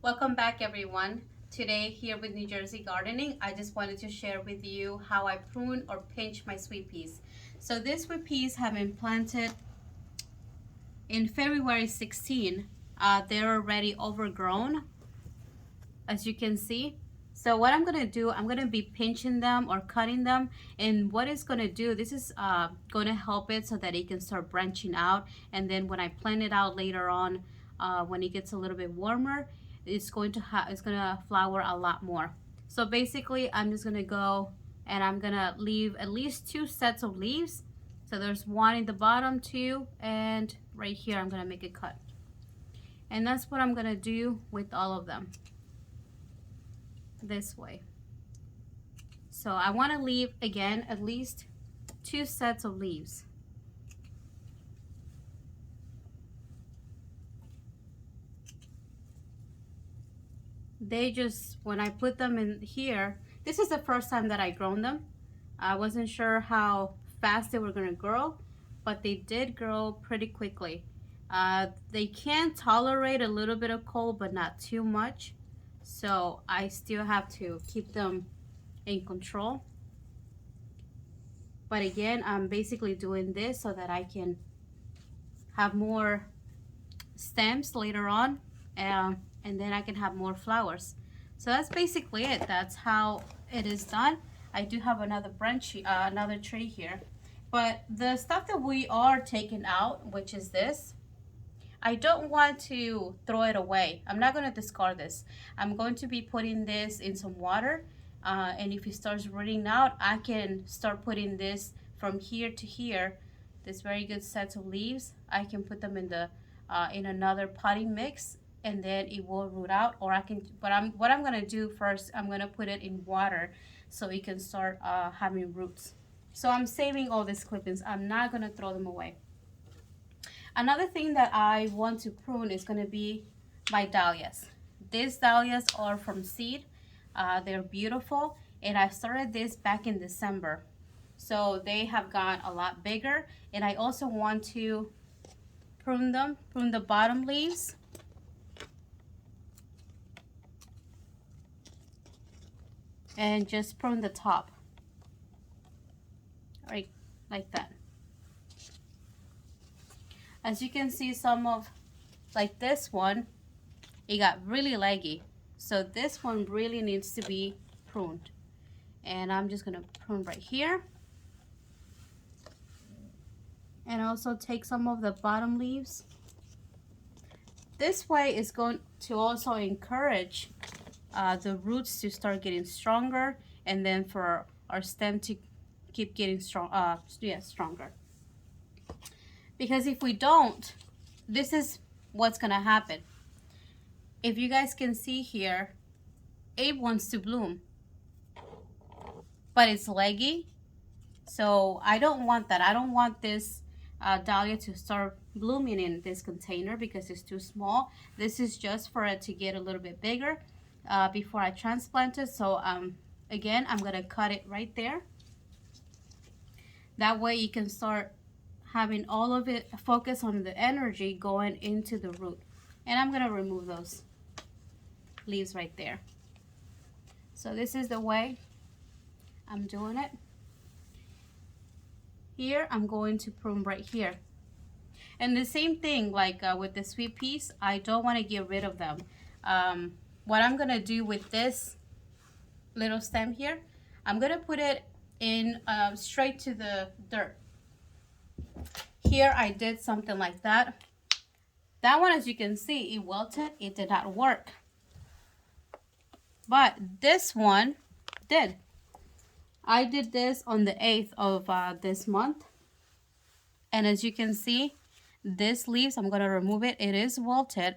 Welcome back, everyone. Today here with New Jersey Gardening, I just wanted to share with you how I prune or pinch my sweet peas. So these sweet peas have been planted in February 16. They're already overgrown, as you can see. So what I'm gonna do, I'm gonna be pinching them or cutting them, and what it's gonna do, this is gonna help it so that it can start branching out, and then when I plant it out later on, when it gets a little bit warmer, it's gonna flower a lot more. So basically, I'm just gonna go and I'm gonna leave at least 2 sets of leaves. So there's one in the bottom, 2, and right here I'm gonna make a cut. And that's what I'm gonna do with all of them. This way. So I want to leave again at least 2 sets of leaves. They just, when I put them in here, this is the first time that I grown them. I wasn't sure how fast they were going to grow, but they did grow pretty quickly. They can tolerate a little bit of cold, but not too much. So I still have to keep them in control. But again, I'm basically doing this so that I can have more stems later on, and then I can have more flowers. So that's basically it. That's how it is done. I do have another branch, another tree here. But the stuff that we are taking out, which is this, I don't want to throw it away. I'm not going to discard this. I'm going to be putting this in some water, and if it starts running out, I can start putting this from here to here. This very good sets of leaves, I can put them in the in another potting mix, and then it will root out. Or I can, but what I'm going to do first, I'm going to put it in water so it can start having roots. So I'm saving all these clippings. I'm not going to throw them away. Another thing that I want to prune is going to be my dahlias. These dahlias are from seed. They're beautiful, and I started this back in December. So they have gotten a lot bigger, and I also want to prune the bottom leaves. And just prune the top. Right, like that. As you can see, some of, like this one, it got really leggy. So this one really needs to be pruned. And I'm just gonna prune right here. And also take some of the bottom leaves. This way is going to also encourage the roots to start getting stronger, and then for our stem to keep getting stronger. Because if we don't, this is what's gonna happen. If you guys can see here, it wants to bloom, but it's leggy. So I don't want that. I don't want this dahlia to start blooming in this container because it's too small. This is just for it to get a little bit bigger before I transplant it. So again, I'm gonna cut it right there. That way you can start having all of it focus on the energy going into the root. And I'm gonna remove those leaves right there. So this is the way I'm doing it. Here I'm going to prune right here. And the same thing, like with the sweet peas, I don't want to get rid of them. What I'm gonna do with this little stem here, I'm gonna put it in straight to the dirt. Here I did something like that. That one, as you can see, it wilted. It did not work. But this one did. I did this on the 8th of this month. And as you can see, this leaves, I'm going to remove it. It is wilted.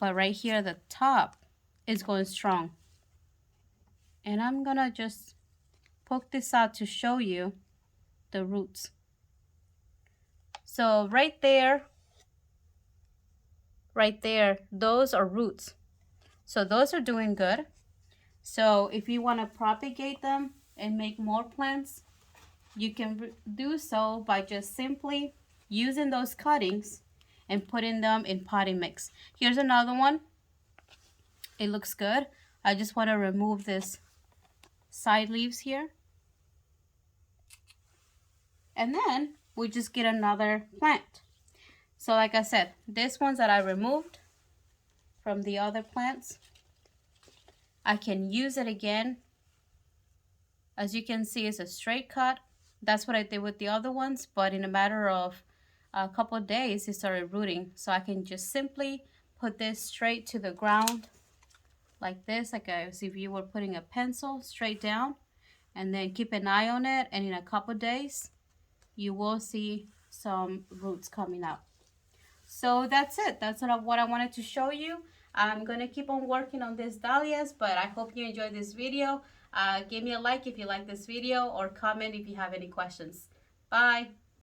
But right here, the top is going strong. And I'm going to just poke this out to show you the roots. So right there, those are roots. So those are doing good. So if you want to propagate them and make more plants, you can do so by just simply using those cuttings and putting them in potting mix. Here's another one. it looks good. I just want to remove this side leaves here. And then we just get another plant. So like I said, this ones that I removed from the other plants, I can use it again. As you can see, it's a straight cut. That's what I did with the other ones, but in a matter of a couple of days, it started rooting. So I can just simply put this straight to the ground like this, like as if you were putting a pencil straight down, and then keep an eye on it, and in a couple of days, you will see some roots coming out. So that's it. That's what I wanted to show you. I'm going to keep on working on these dahlias, but I hope you enjoyed this video. Give me a like if you like this video, or comment if you have any questions. Bye.